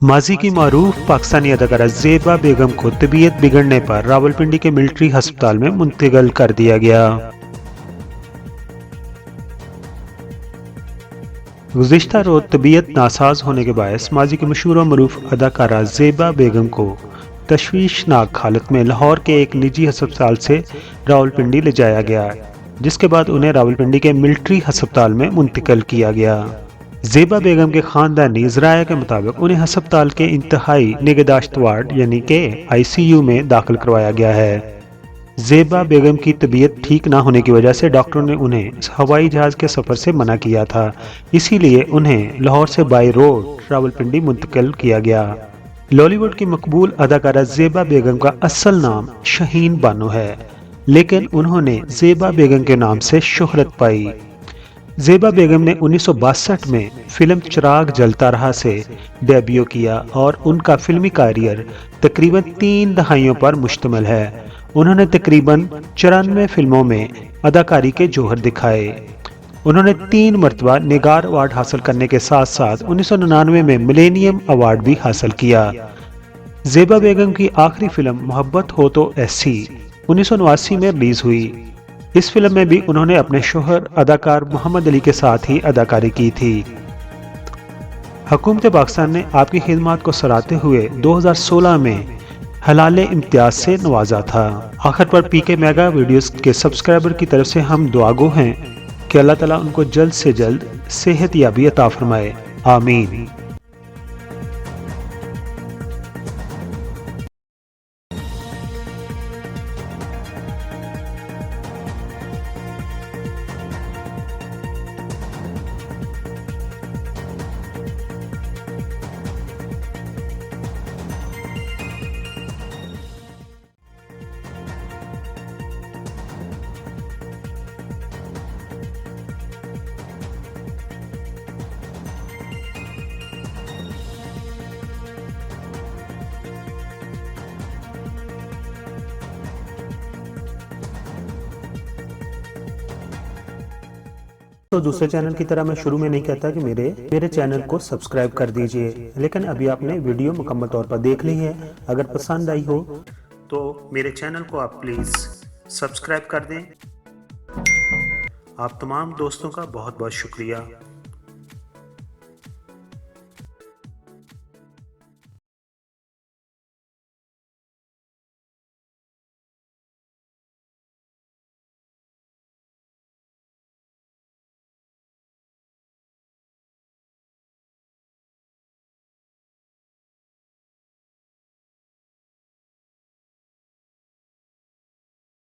माजी की मारूफ पाकिस्तानी अदाकारा ज़ेबा बेगम को तबीयत बिगड़ने पर रावलपिंडी के मिलिट्री अस्पताल में मुंतकिल कर दिया गया। गुज़िश्ता रोज़ तबीयत नासाज होने के बायस माजी की मशहूर और मरूफ अदाकारा ज़ेबा बेगम को तशवीशनाक हालत में लाहौर के एक निजी अस्पताल से रावलपिंडी ले जाया गया, जिसके बाद उन्हें रावलपिंडी के मिलिट्री अस्पताल में मुंतकिल किया गया। ज़ेबा बेगम के ख़ानदानी ज़राया के मुताबिक उन्हें अस्पताल के इंतहाई निगहदाश्त वार्ड यानी कि ICU में दाखिल करवाया गया है। ज़ेबा बेगम की तबीयत ठीक ना होने की वजह से डॉक्टरों ने उन्हें हवाई जहाज़ के सफ़र से मना किया था, इसीलिए उन्हें लाहौर से बाई रोड रावलपिंडी मुंतकिल किया गया। लॉलीवुड की मकबूल अदाकारा ज़ेबा बेगम का असल नाम शहीन बानो है, लेकिन उन्होंने ज़ेबा बेगम के नाम से शोहरत पाई। ज़ेबा बेगम ने 1962 में फिल्म चिराग जलता रहा से डेब्यू किया और उनका फिल्मी कैरियर तकरीबन 3 दहाइयों पर मुश्तमिल है। उन्होंने तकरीबन 94 फिल्मों में अदाकारी के जौहर दिखाए। उन्होंने 3 मरतबा निगार अवार्ड हासिल करने के साथ साथ 1999 में मिलेनियम अवार्ड भी हासिल किया। ज़ेबा बेगम की आखिरी फिल्म मोहब्बत हो तो ऐसी 1989 में रिलीज हुई। इस फिल्म में भी उन्होंने अपने शोहर अदाकार मोहम्मद अली के साथ ही अदाकारी की थी। हुकूमत पाकिस्तान ने आपकी खिदमत को सराहते हुए 2016 में हलाले इम्तियाज से नवाजा था। आखिर पर PK मेगा वीडियोस के सब्सक्राइबर की तरफ से हम दुआगो हैं कि अल्लाह ताला उनको जल्द से जल्द सेहत याबी अता फरमाए, आमीन। तो दूसरे चैनल की तरह मैं शुरू में नहीं कहता कि मेरे चैनल को सब्सक्राइब कर दीजिए, लेकिन अभी आपने वीडियो मुकम्मल तौर पर देख ली है। अगर पसंद आई हो तो मेरे चैनल को आप प्लीज़ सब्सक्राइब कर दें। आप तमाम दोस्तों का बहुत बहुत शुक्रिया।